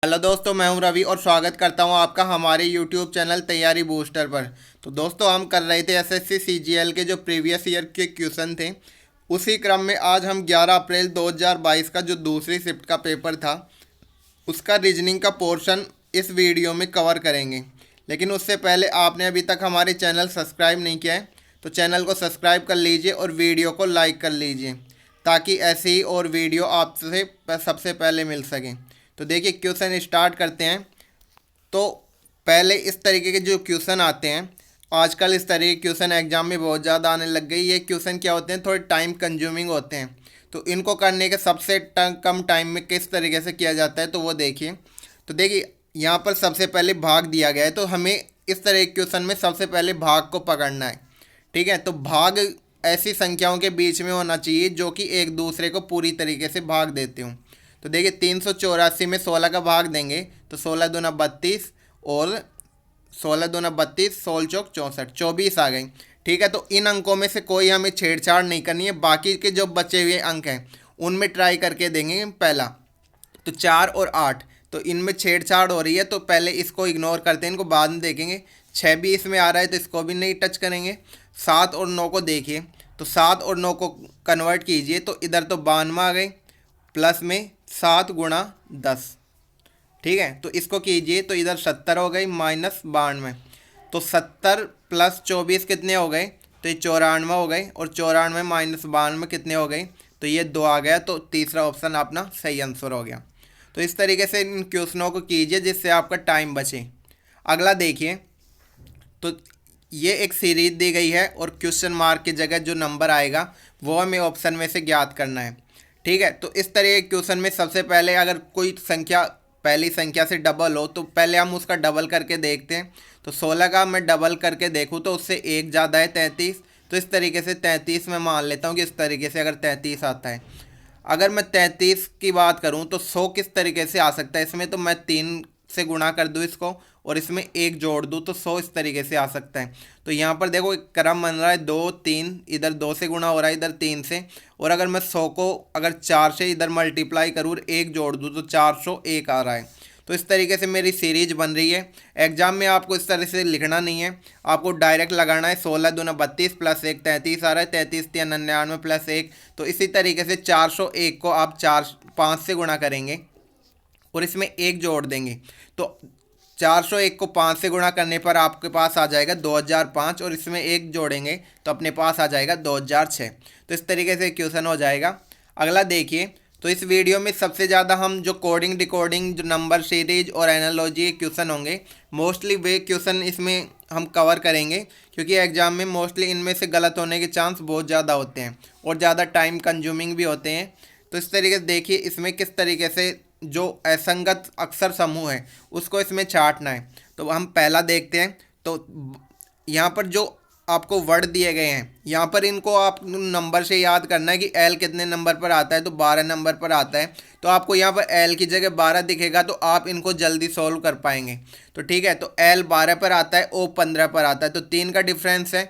Hello दोस्तों, मैं हूं रवि और स्वागत करता हूं आपका हमारे यूट्यूब चैनल तैयारी बूस्टर पर। तो दोस्तों, हम कर रहे थे एसएससी सीजीएल के जो प्रीवियस ईयर के क्वेश्चन थे। उसी क्रम में आज हम 11 अप्रैल 2022 का जो दूसरी शिफ्ट का पेपर था उसका रीजनिंग का पोर्शन इस वीडियो में कवर करेंगे। लेकिन उससे पहले आपने अभी तक हमारे चैनल सब्सक्राइब नहीं किया है तो चैनल को सब्सक्राइब कर लीजिए और वीडियो को लाइक कर लीजिए ताकि ऐसे ही और वीडियो आपसे सबसे पहले मिल सकें। तो देखिए, क्वेश्चन स्टार्ट करते हैं। तो पहले इस तरीके के जो क्वेश्चन आते हैं, आजकल इस तरह के क्वेश्चन एग्जाम में बहुत ज़्यादा आने लग गई। ये क्वेश्चन क्या होते हैं, थोड़े टाइम कंज्यूमिंग होते हैं। तो इनको करने के सबसे कम टाइम में किस तरीके से किया जाता है तो वो देखिए। तो देखिए, यहाँ पर सबसे पहले भाग दिया गया है, तो हमें इस तरह के क्वेश्चन में सबसे पहले भाग को पकड़ना है। ठीक है, तो भाग ऐसी संख्याओं के बीच में होना चाहिए जो कि एक दूसरे को पूरी तरीके से भाग देते हों। तो देखिए, 384 में 16 का भाग देंगे तो 16 दूना 32 और 16 दूना 32, 16 चौक 64, 24 आ गई। ठीक है, तो इन अंकों में से कोई हमें छेड़छाड़ नहीं करनी है। बाकी के जो बचे हुए अंक हैं उनमें ट्राई करके देंगे। पहला तो 4 और 8, तो इनमें छेड़छाड़ हो रही है तो पहले इसको इग्नोर करते हैं, इनको बाद में देखेंगे। 6 भी इसमें आ रहा है तो इसको भी नहीं टच करेंगे। 7 और 9 को देखिए, तो 7 और 9 को कन्वर्ट कीजिए तो इधर तो 92 आ गई, प्लस में 7 गुणा 10। ठीक है, तो इसको कीजिए तो इधर 70 हो गई माइनस 92। तो 70 प्लस 24 कितने हो गए, तो ये 94 हो गए, और 94 माइनस 92 कितने हो गए, तो ये 2 आ गया। तो तीसरा ऑप्शन अपना सही आंसर हो गया। तो इस तरीके से इन क्वेश्चनों को कीजिए जिससे आपका टाइम बचे। अगला देखिए, तो ये एक सीरीज दी गई है और क्वेश्चन मार्क की जगह जो नंबर आएगा वो हमें ऑप्शन में से ज्ञात करना है। ठीक है, तो इस तरह के क्वेश्चन में सबसे पहले अगर कोई संख्या पहली संख्या से डबल हो तो पहले हम उसका डबल करके देखते हैं। तो 16 का मैं डबल करके देखूँ तो उससे एक ज़्यादा है 33। तो इस तरीके से 33 मैं मान लेता हूँ कि इस तरीके से अगर 33 आता है। अगर मैं 33 की बात करूं तो 100 किस तरीके से आ सकता है इसमें, तो मैं 3 से गुणा कर दूं इसको और इसमें एक जोड़ दूं तो 100 इस तरीके से आ सकता है। तो यहाँ पर देखो एक क्रम बन रहा है 2 3, इधर 2 से गुणा हो रहा है इधर 3 से। और अगर मैं 100 को अगर 4 से इधर मल्टीप्लाई करूँ और एक जोड़ दूँ तो 401 आ रहा है। तो इस तरीके से मेरी सीरीज बन रही है। एग्जाम में आपको इस तरह से लिखना नहीं है, आपको डायरेक्ट लगाना है। 16 दूना 32 प्लस 1 33 आ रहा है, 33 3 99 प्लस 1। तो इसी तरीके से 401 को आप 5 से गुणा करेंगे और इसमें एक जोड़ देंगे। तो 401 को 5 से गुणा करने पर आपके पास आ जाएगा 2005 और इसमें एक जोड़ेंगे तो अपने पास आ जाएगा 2006। तो इस तरीके से क्वेश्चन हो जाएगा। अगला देखिए, तो इस वीडियो में सबसे ज़्यादा हम जो कोडिंग डिकोडिंग जो नंबर सीरीज और एनालॉजी क्वेश्चन होंगे, मोस्टली वे क्वेश्चन इसमें हम कवर करेंगे क्योंकि एग्जाम में मोस्टली इनमें से गलत होने के चांस बहुत ज़्यादा होते हैं और ज़्यादा टाइम कंज्यूमिंग भी होते हैं। तो इस तरीके से देखिए, इसमें किस तरीके से जो असंगत अक्षर समूह है उसको इसमें छांटना है। तो हम पहला देखते हैं। तो यहाँ पर जो आपको वर्ड दिए गए हैं, यहाँ पर इनको आप नंबर से याद करना है कि एल कितने नंबर पर आता है, तो 12 नंबर पर आता है। तो आपको यहाँ पर एल की जगह 12 दिखेगा तो आप इनको जल्दी सॉल्व कर पाएंगे। तो ठीक है, तो एल 12 पर आता है, ओ 15 पर आता है, तो 3 का डिफरेंस है,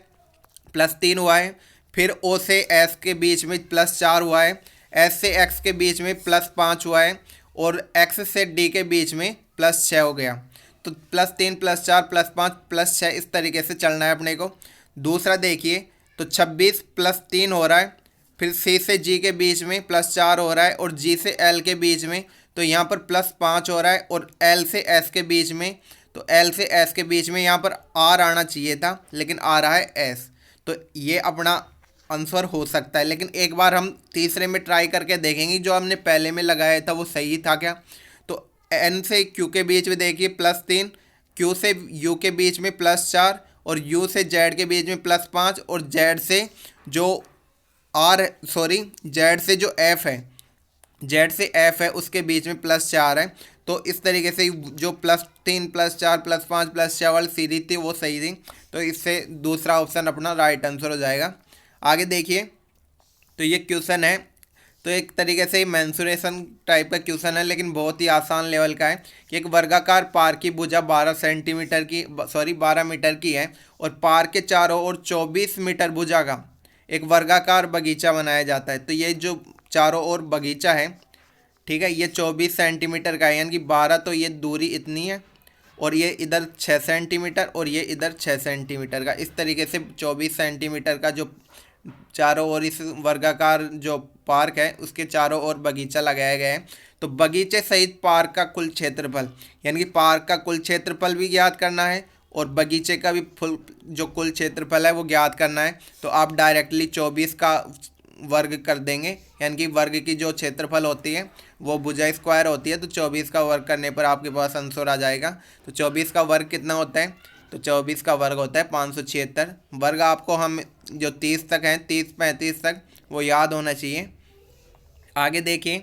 +3 हुआ है। फिर ओ से एस के बीच में +4 हुआ है, एस से एक्स के बीच में +5 हुआ है और एक्स से डी के बीच में +6 हो गया। तो +3 +4 +5 +6 इस तरीके से चलना है अपने को। दूसरा देखिए, तो 26 +3 हो रहा है, फिर सी से जी के बीच में +4 हो रहा है और जी से एल के बीच में, तो यहाँ पर +5 हो रहा है और एल से एस के बीच में, तो एल से एस के बीच में यहाँ पर आर आना चाहिए था लेकिन आ रहा है एस। तो ये अपना आंसर हो सकता है, लेकिन एक बार हम तीसरे में ट्राई करके देखेंगे जो हमने पहले में लगाया था वो सही था क्या। तो एन से क्यू के बीच में देखिए +3, क्यू से यू के बीच में +4 और यू से जेड के बीच में +5 और जेड से जो जेड से जो एफ है, जेड से एफ है उसके बीच में +4 है। तो इस तरीके से जो +3 +4 +5 +6 वाली सीरीज थी वो सही थी। तो इससे दूसरा ऑप्शन अपना राइट आंसर हो जाएगा। आगे देखिए, तो ये क्वेश्चन है, तो एक तरीके से मेंसुरेशन टाइप का क्वेश्चन है लेकिन बहुत ही आसान लेवल का है कि एक वर्गाकार पार की भुजा 12 मीटर की है और पार के चारों ओर 24 मीटर भुजा का एक वर्गाकार बगीचा बनाया जाता है। तो ये जो चारों ओर बगीचा है, ठीक है, ये 24 सेंटीमीटर का है, यानी कि 12 तो ये दूरी इतनी है और ये इधर 6 सेंटीमीटर और ये इधर 6 सेंटीमीटर का, इस तरीके से 24 सेंटीमीटर का जो चारों ओर इस वर्गाकार जो पार्क है उसके चारों ओर बगीचा लगाया गया है। तो बगीचे सहित पार्क का कुल क्षेत्रफल, यानी कि पार्क का कुल क्षेत्रफल भी ज्ञात करना है और बगीचे का भी फुल जो कुल क्षेत्रफल है वो ज्ञात करना है। तो आप डायरेक्टली 24 का वर्ग कर देंगे, यानी कि वर्ग की जो क्षेत्रफल होती है वो भुजा स्क्वायर होती है, तो 24 का वर्ग करने पर आपके पास आंसर आ जाएगा। तो 24 का वर्ग कितना होता है, तो 24 का वर्ग होता है 576 वर्ग। आपको हम जो 30 तक हैं, 30-35 तक वो याद होना चाहिए। आगे देखिए,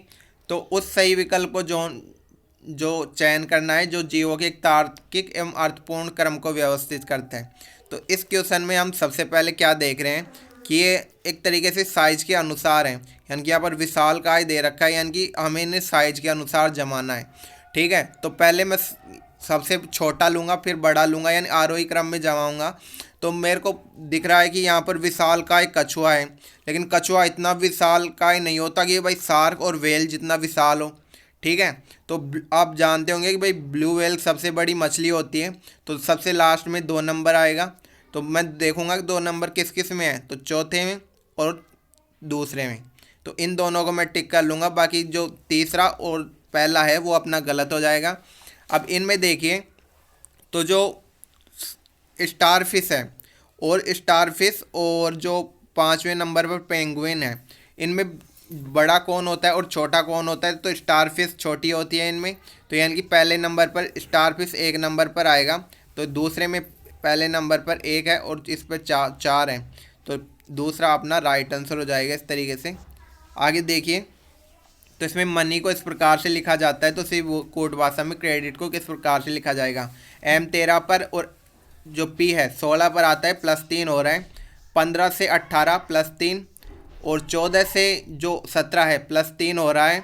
तो उस सही विकल्प को जो चयन करना है जो जीवों के एक तार्किक एवं अर्थपूर्ण क्रम को व्यवस्थित करते हैं। तो इस क्वेश्चन में हम सबसे पहले क्या देख रहे हैं कि ये एक तरीके से साइज के अनुसार है, यानी कि यहाँ पर विशालकाय दे रखा है, यानी कि हमें इन्हें साइज के अनुसार जमाना है। ठीक है, तो पहले मैं सबसे छोटा लूँगा फिर बड़ा लूँगा, यानी आरोही क्रम में जमाऊँगा। तो मेरे को दिख रहा है कि यहाँ पर विशालकाय कछुआ है, लेकिन कछुआ इतना विशालकाय नहीं होता कि भाई शार्क और व्हेल जितना विशाल हो। ठीक है, तो आप जानते होंगे कि भाई ब्लू व्हेल सबसे बड़ी मछली होती है, तो सबसे लास्ट में 2 नंबर आएगा। तो मैं देखूंगा कि 2 नंबर किस किस में है, तो चौथे में और दूसरे में, तो इन दोनों को मैं टिक कर लूँगा। बाकी जो तीसरा और पहला है वो अपना गलत हो जाएगा। अब इनमें देखिए, तो जो स्टारफिश है और स्टारफिश और जो 5वें नंबर पर पेंगुइन है, इनमें बड़ा कौन होता है और छोटा कौन होता है, तो स्टारफिश छोटी होती है इनमें। तो यानी कि पहले नंबर पर स्टारफिश 1 नंबर पर आएगा, तो दूसरे में पहले नंबर पर 1 है और इस पर 4 है, तो दूसरा अपना राइट आंसर हो जाएगा इस तरीके से। आगे देखिए, तो इसमें मनी को इस प्रकार से लिखा जाता है, तो सिर्फ कोड भाषा में क्रेडिट को किस प्रकार से लिखा जाएगा। M 13 पर और जो P है 16 पर आता है, +3 हो रहा है। 15 से 18 +3 और 14 से जो 17 है +3 हो रहा है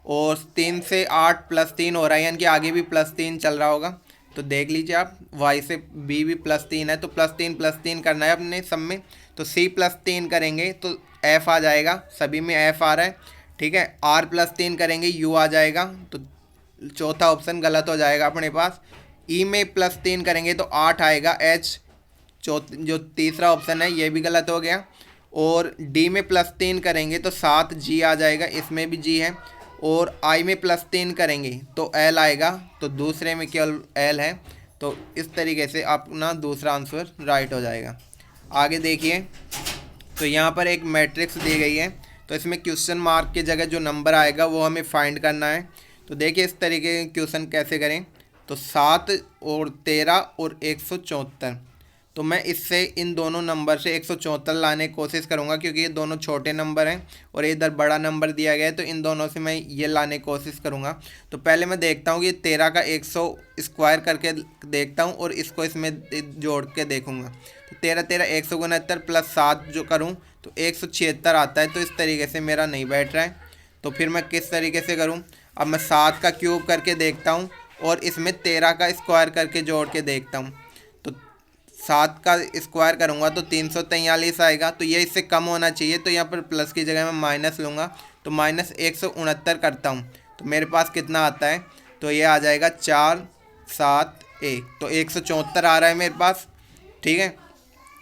और 3 से 8 +3 हो रहा है, यानी कि आगे भी +3 चल रहा होगा। तो देख लीजिए आप, Y से B भी +3 है, तो +3 करना है अपने सब में। तो C +3 करेंगे तो F आ जाएगा, सभी में F आ रहा है। ठीक है, R +3 करेंगे U आ जाएगा, तो चौथा ऑप्शन गलत हो जाएगा अपने पास। E में +3 करेंगे तो 8 आएगा, H जो तीसरा ऑप्शन है ये भी गलत हो गया। और D में +3 करेंगे तो 7 G आ जाएगा, इसमें भी G है। और I में +3 करेंगे तो L आएगा, तो दूसरे में केवल L है। तो इस तरीके से अपना दूसरा आंसर राइट हो जाएगा। आगे देखिए, तो यहाँ पर एक मैट्रिक्स दी गई है, तो इसमें क्वेश्चन मार्क की जगह जो नंबर आएगा वो हमें फाइंड करना है। तो देखिए इस तरीके के क्वेश्चन कैसे करें, तो 7 और 13 और 174, तो मैं इससे इन दोनों नंबर से 174 लाने की कोशिश करूंगा, क्योंकि ये दोनों छोटे नंबर हैं और इधर बड़ा नंबर दिया गया है, तो इन दोनों से मैं ये लाने की कोशिश करूंगा। तो पहले मैं देखता हूँ कि 13 का 100 स्क्वायर करके देखता हूँ और इसको इसमें जोड़ के देखूँगा। तो 13 169 + 7 जो करूँ तो 176 आता है, तो इस तरीके से मेरा नहीं बैठ रहा है। तो फिर मैं किस तरीके से करूँ, अब मैं 7 का क्यूब करके देखता हूँ और इसमें 13 का स्क्वायर करके जोड़ के देखता हूँ। तो 7 का स्क्वायर करूँगा तो 343 आएगा, तो ये इससे कम होना चाहिए, तो यहाँ पर प्लस की जगह मैं माइनस लूँगा, तो -169 करता हूँ तो मेरे पास कितना आता है, तो ये आ जाएगा 471, तो 174 आ रहा है मेरे पास। ठीक है,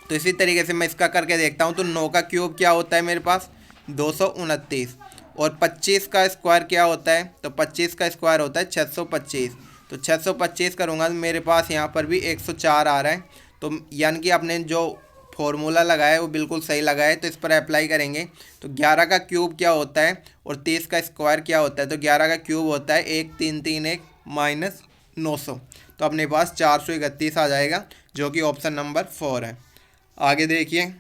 तो इसी तरीके से मैं इसका करके देखता हूँ। तो 9 का क्यूब क्या होता है मेरे पास 229, और 25 का स्क्वायर क्या होता है, तो 25 का स्क्वायर होता है 625, तो 625 करूँगा तो मेरे पास यहाँ पर भी 104 आ रहा है। तो यानी कि आपने जो फॉर्मूला लगाया है वो बिल्कुल सही लगाया है, तो इस पर अप्लाई करेंगे। तो 11 का क्यूब क्या होता है और 30 का स्क्वायर क्या होता है, तो 11 का क्यूब होता है 1331 - 900, तो अपने पास 431 आ जाएगा, जो कि ऑप्शन नंबर 4 है। आगे देखिए,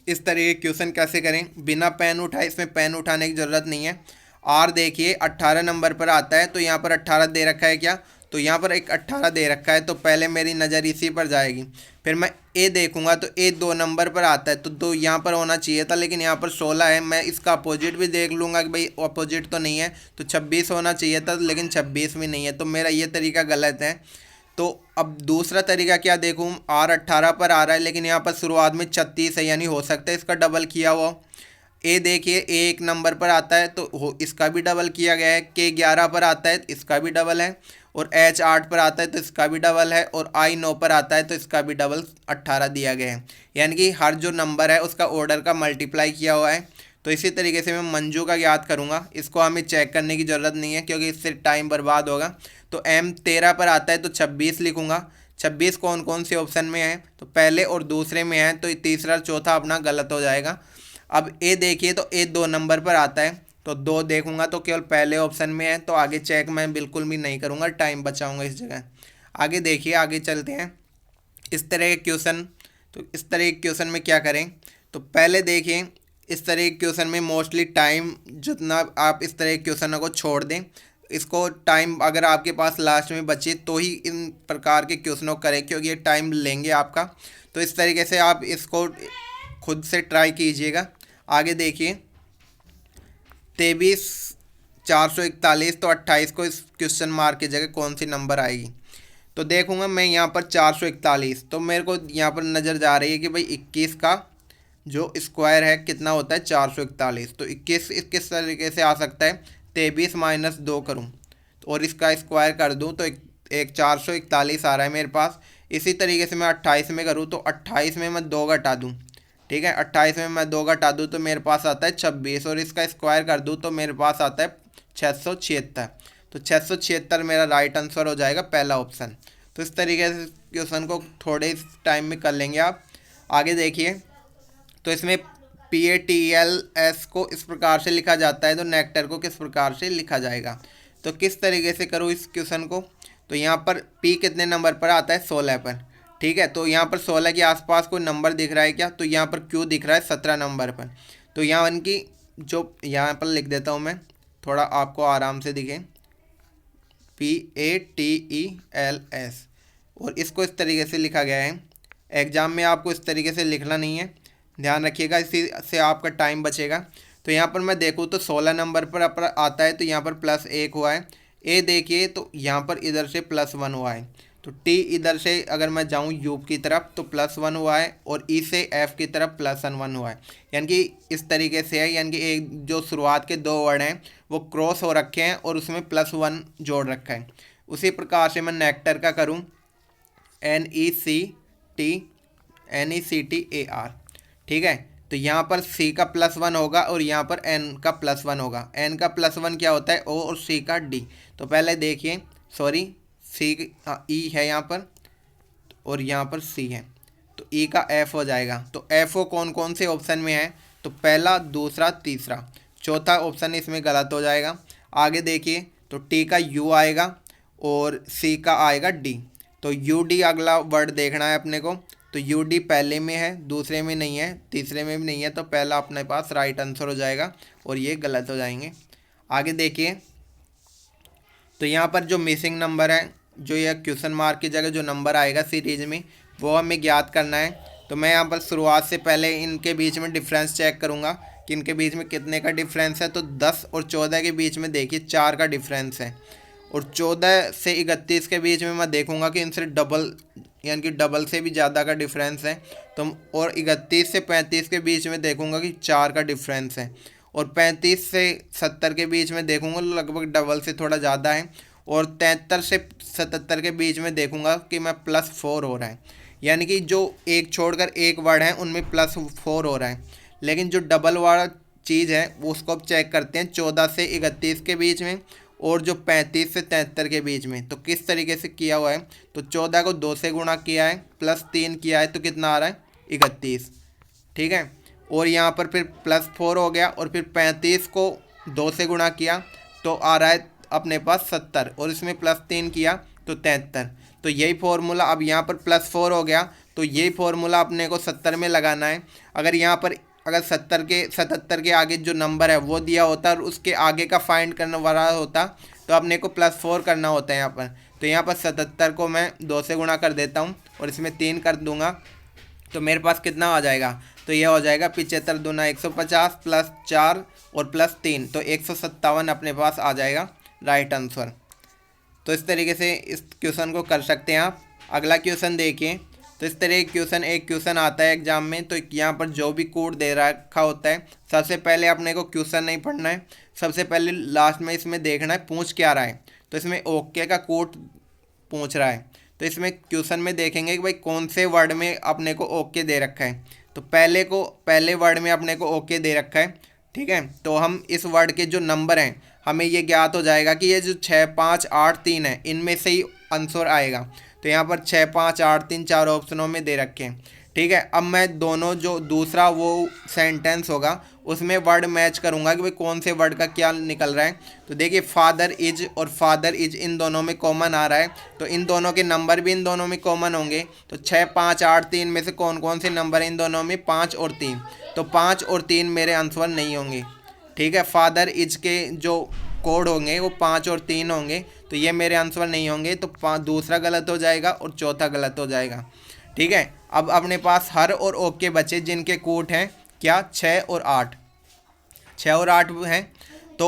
इस तरह के क्वेश्चन कैसे करें बिना पेन उठाए, इसमें पेन उठाने की ज़रूरत नहीं है। आर देखिए 18 नंबर पर आता है, तो यहाँ पर 18 दे रखा है क्या, तो यहाँ पर एक 18 दे रखा है, तो पहले मेरी नज़र इसी पर जाएगी। फिर मैं ए देखूंगा तो ए 2 नंबर पर आता है, तो 2 यहाँ पर होना चाहिए था, लेकिन यहाँ पर 16 है। मैं इसका अपोजिट भी देख लूँगा कि भाई अपोजिट तो नहीं है, तो 26 होना चाहिए था, लेकिन 26 भी नहीं है, तो मेरा ये तरीका गलत है। तो अब दूसरा तरीका क्या देखूँ, आर 18 पर आ रहा है, लेकिन यहाँ पर शुरुआत में 36 है, यानी हो सकता है इसका डबल किया हुआ। ए देखिए ए एक नंबर पर आता है तो इसका भी डबल किया गया है, के 11 पर आता है तो इसका भी डबल है, और एच 8 पर आता है तो इसका भी डबल है, और आई 9 पर आता है तो इसका भी डबल 18 दिया गया है। यानी कि हर जो नंबर है उसका ऑर्डर का मल्टीप्लाई किया हुआ है। तो इसी तरीके से मैं मंजू का याद करूँगा, इसको हमें चेक करने की ज़रूरत नहीं है क्योंकि इससे टाइम बर्बाद होगा। तो एम 13 पर आता है तो 26 लिखूँगा। 26 कौन कौन से ऑप्शन में है, तो पहले और दूसरे में है, तो तीसरा चौथा अपना गलत हो जाएगा। अब ए देखिए तो ए 2 नंबर पर आता है तो 2 देखूंगा तो केवल पहले ऑप्शन में है, तो आगे चेक मैं बिल्कुल भी नहीं करूंगा, टाइम बचाऊंगा इस जगह। आगे देखिए, आगे चलते हैं। इस तरह के क्वेश्चन, तो इस तरह के क्वेश्चन में क्या करें, तो पहले देखिए इस तरह के क्वेश्चन में मोस्टली टाइम जितना आप इस तरह के क्वेश्चनों को छोड़ दें, इसको टाइम अगर आपके पास लास्ट में बचे तो ही इन प्रकार के क्वेश्चनों को करें क्योंकि ये टाइम लेंगे आपका। तो इस तरीके से आप इसको खुद से ट्राई कीजिएगा। आगे देखिए 23 441, तो 28 को इस क्वेश्चन मार्क की जगह कौन सी नंबर आएगी, तो देखूंगा मैं यहाँ पर 441, तो मेरे को यहाँ पर नज़र जा रही है कि भाई 21 का जो स्क्वायर है कितना होता है 441, तो 21 किस तरीके से आ सकता है, 23 माइनस 2 करूँ और इसका स्क्वायर कर दूँ तो एक 441 आ रहा है मेरे पास। इसी तरीके से मैं 28 में करूँ तो 28 में मैं 2 घटा दूँ, ठीक है, 28 में मैं 2 घटा दूँ तो मेरे पास आता है 26, और इसका स्क्वायर कर दूँ तो मेरे पास आता है 676, तो 676 मेरा राइट आंसर हो जाएगा, पहला ऑप्शन। तो इस तरीके से क्वेश्चन को थोड़े टाइम में कर लेंगे आप। आगे देखिए, तो इसमें PATLS को इस प्रकार से लिखा जाता है तो नेक्टर को किस प्रकार से लिखा जाएगा, तो किस तरीके से करूँ इस क्वेश्चन को, तो यहाँ पर P कितने नंबर पर आता है, 16 पर, ठीक है। तो यहाँ पर 16 के आसपास कोई नंबर दिख रहा है क्या, तो यहाँ पर Q दिख रहा है 17 नंबर पर, तो यहाँ इनकी जो यहाँ पर लिख देता हूँ मैं, थोड़ा आपको आराम से दिखे, PATELS, और इसको इस तरीके से लिखा गया है। एग्ज़ाम में आपको इस तरीके से लिखना नहीं है, ध्यान रखिएगा, इसी से आपका टाइम बचेगा। तो यहाँ पर मैं देखूँ तो 16 नंबर पर आता है तो यहाँ पर +1 हुआ है। ए देखिए तो यहाँ पर इधर से +1 हुआ है, तो टी इधर से अगर मैं जाऊँ यू की तरफ तो +1 हुआ है, और ई से एफ की तरफ +1 हुआ है। यानी कि इस तरीके से है, यानी कि एक जो शुरुआत के 2 वर्ड हैं वो क्रॉस हो रखे हैं और उसमें +1 जोड़ रखा है। उसी प्रकार से मैं नेक्टर का करूँ, NECTAR, ठीक है। तो यहाँ पर C का +1 होगा और यहाँ पर N का +1 होगा। N का +1 क्या होता है, O, और C का D। तो पहले देखिए, सॉरी C E है यहाँ पर और यहाँ पर C है, तो E का F हो जाएगा। तो FO कौन कौन से ऑप्शन में है, तो पहला, दूसरा, तीसरा, चौथा ऑप्शन इसमें गलत हो जाएगा। आगे देखिए, तो T का U आएगा और C का आएगा D। तो UD अगला वर्ड देखना है अपने को, तो UD पहले में है, दूसरे में नहीं है, तीसरे में भी नहीं है, तो पहला अपने पास राइट आंसर हो जाएगा और ये गलत हो जाएंगे। आगे देखिए, तो यहाँ पर जो मिसिंग नंबर है, जो यह क्वेश्चन मार्क की जगह जो नंबर आएगा सीरीज में, वो हमें ज्ञात करना है। तो मैं यहाँ पर शुरुआत से पहले इनके बीच में डिफरेंस चेक करूँगा कि इनके बीच में कितने का डिफरेंस है। तो 10 और 14 के बीच में देखिए 4 का डिफरेंस है, और 14 से 31 के बीच में मैं देखूंगा कि इनसे डबल, यानी कि डबल से भी ज़्यादा का डिफरेंस है। तो और 31 से 35 के बीच में देखूंगा कि 4 का डिफरेंस है, और 35 से 70 के बीच में देखूंगा लगभग डबल से थोड़ा ज़्यादा है, और 73 से 77 के बीच में देखूंगा कि मैं +4 हो रहा है। यानी कि जो एक छोड़कर एक वर्ड है उनमें +4 हो रहा है, लेकिन जो डबल वाला चीज़ है वो उसको अब चेक करते हैं 14 से 31 के बीच में, और जो 35 से 73 के बीच में। तो किस तरीके से किया हुआ है, तो 14 को 2 से गुणा किया है, +3 किया है, तो कितना आ रहा है 31, ठीक है। और यहाँ पर फिर +4 हो गया, और फिर 35 को 2 से गुणा किया तो आ रहा है अपने पास 70, और इसमें +3 किया तो 73। तो यही फॉर्मूला अब यहाँ पर +4 हो गया, तो यही फार्मूला अपने को 70 में लगाना है। अगर यहाँ पर अगर 77 के आगे जो नंबर है वो दिया होता और उसके आगे का फाइंड करने वाला होता तो अपने को +4 करना होता है यहाँ पर। तो यहाँ पर 77 को मैं 2 से गुणा कर देता हूँ और इसमें 3 कर दूँगा, तो मेरे पास कितना आ जाएगा, तो यह हो जाएगा 75 दूना 150 +4 और +3, तो 157 अपने पास आ जाएगा राइट आंसर। तो इस तरीके से इस क्वेश्चन को कर सकते हैं आप। अगला क्वेश्चन देखिए, तो इस तरह एक क्वेश्चन आता है एग्जाम में। तो यहाँ पर जो भी कोड दे रखा होता है, सबसे पहले अपने को क्वेश्चन नहीं पढ़ना है, सबसे पहले लास्ट में इसमें देखना है पूछ क्या रहा है। तो इसमें ओके का कोड पूछ रहा है, तो इसमें क्वेश्चन में देखेंगे कि भाई कौन से वर्ड में अपने को ओके दे रखा है। तो पहले वर्ड में अपने को ओके दे रखा है, ठीक है। तो हम इस वर्ड के जो नंबर हैं हमें ये ज्ञात हो जाएगा कि ये जो 6, 5, 8, 3 है, इनमें से ही आंसर आएगा। तो यहाँ पर 6, 5, 8, 3 चार ऑप्शनों में दे रखे हैं, ठीक है। अब मैं दोनों जो दूसरा वो सेंटेंस होगा उसमें वर्ड मैच करूँगा कि भाई कौन से वर्ड का क्या निकल रहा है। तो देखिए फादर इज और फादर इज इन दोनों में कॉमन आ रहा है, तो इन दोनों के नंबर भी इन दोनों में कॉमन होंगे। तो 6, 5, 8, 3 में से कौन कौन से नंबर हैं इन दोनों में? 5 और 3। तो 5 और 3 मेरे आंसर नहीं होंगे, ठीक है। फादर इज के जो कोड होंगे वो 5 और 3 होंगे, तो ये मेरे आंसर नहीं होंगे। तो दूसरा गलत हो जाएगा और चौथा गलत हो जाएगा, ठीक है। अब अपने पास हर और ओके बचे जिनके कोड हैं क्या? 6 और 8। 6 और 8 हैं। तो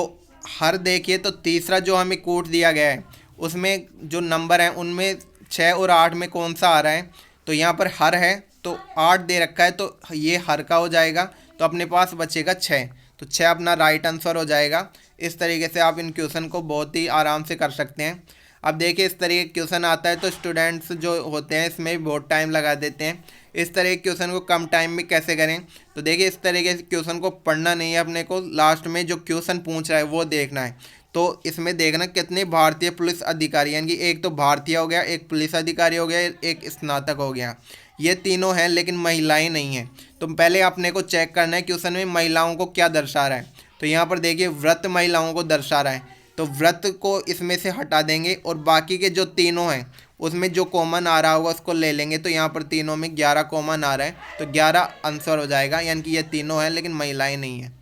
हर देखिए तो तीसरा जो हमें कोड दिया गया है उसमें जो नंबर हैं उनमें 6 और 8 में कौन सा आ रहा है? तो यहाँ पर हर है तो 8 दे रखा है, तो ये हर का हो जाएगा। तो अपने पास बचेगा 6, तो 6 अपना राइट आंसर हो जाएगा। इस तरीके से आप इन क्वेश्चन को बहुत ही आराम से कर सकते हैं। अब देखिए इस तरह के क्वेश्चन आता है तो स्टूडेंट्स जो होते हैं इसमें बहुत टाइम लगा देते हैं। इस तरह के क्वेश्चन को कम टाइम में कैसे करें? तो देखिए इस तरीके से क्वेश्चन को पढ़ना नहीं है अपने को, लास्ट में जो क्वेश्चन पूछ रहा है वो देखना है। तो इसमें देखना कितने भारतीय पुलिस अधिकारी, यानी कि एक तो भारतीय हो गया, एक पुलिस अधिकारी हो गया, एक स्नातक हो गया, ये तीनों हैं लेकिन महिलाएं नहीं हैं। तो पहले अपने को चेक करना है क्वेश्चन में महिलाओं को क्या दर्शा रहा है। तो यहाँ पर देखिए व्रत महिलाओं को दर्शा रहा है, तो व्रत को इसमें से हटा देंगे और बाकी के जो तीनों हैं उसमें जो कॉमन आ रहा होगा उसको ले लेंगे। तो यहाँ पर तीनों में 11 कॉमन आ रहा है, तो 11 आंसर हो जाएगा, यानी कि ये तीनों हैं लेकिन महिलाएं नहीं हैं।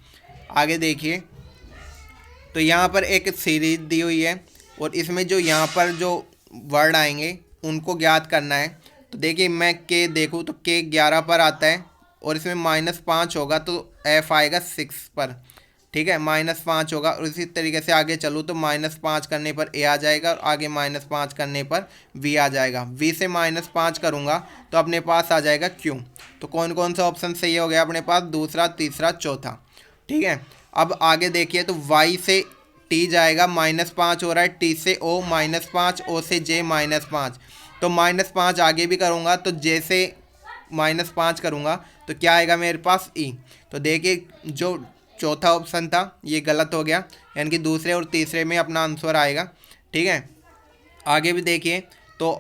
आगे देखिए तो यहाँ पर एक सीरीज दी हुई है और इसमें जो यहाँ पर जो वर्ड आएंगे उनको ज्ञात करना है। तो देखिए मैं के देखूँ तो के 11 पर आता है और इसमें -5 होगा तो एफ आएगा 6 पर, ठीक है। -5 होगा और इसी तरीके से आगे चलूँ तो -5 करने पर ए आ जाएगा और आगे -5 करने पर वी आ जाएगा। वी से -5 करूँगा तो अपने पास आ जाएगा क्यू। तो कौन कौन सा ऑप्शन सही हो गया अपने पास? दूसरा, तीसरा, चौथा, ठीक है। अब आगे देखिए तो वाई से टी जाएगा, -5 हो रहा है, टी से ओ -5, ओ से जे -5। तो -5 आगे भी करूँगा तो जे से -5 करूँगा तो क्या आएगा मेरे पास? ई। तो देखिए जो चौथा ऑप्शन था ये गलत हो गया, यानी कि दूसरे और तीसरे में अपना आंसर आएगा, ठीक है। आगे भी देखिए तो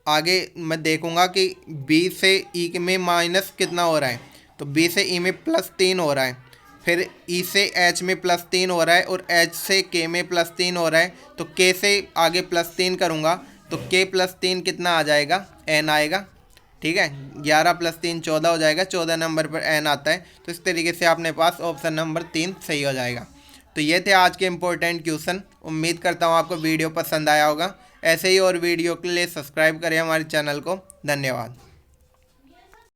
आगे मैं देखूंगा कि बी से ई में माइनस कितना हो रहा है। तो बी से ई में +3 हो रहा है, फिर ई से एच में +3 हो रहा है और एच से के में +3 हो रहा है। तो के से आगे +3 करूँगा तो के +3 कितना आ जाएगा? एन आएगा, ठीक है। 11 + 3 14 हो जाएगा, 14 नंबर पर एन आता है। तो इस तरीके से अपने पास ऑप्शन नंबर 3 सही हो जाएगा। तो ये थे आज के इम्पोर्टेंट क्वेश्चन। उम्मीद करता हूँ आपको वीडियो पसंद आया होगा। ऐसे ही और वीडियो के लिए सब्सक्राइब करें हमारे चैनल को। धन्यवाद।